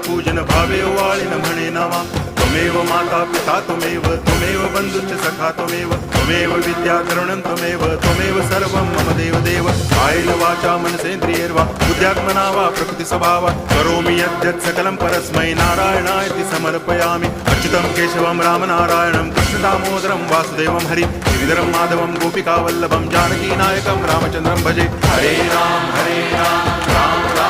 पूजन भावे वाळिन म्हणे नावा त्वमेव माता पिता त्वमेव बंधुश्च सखा त्वमेव विद्या तरुणं त्वमेव सर्वं मम देव कायेन वाचा मनसेन्द्रियैर्वा बुद्ध्यात्मना वा प्रकृति स्वभावात् करोमि यद्यत् सकलं परस्मै नारायणायति समर्पयामि अच्युतं केशवं रामनारायणं कृष्णदामोदरं वासुदेवं हरि गिरिधरं माधवं गोपिकावल्लभं जानकीनायकं रामचन्द्रं भजे हरे राम राम राम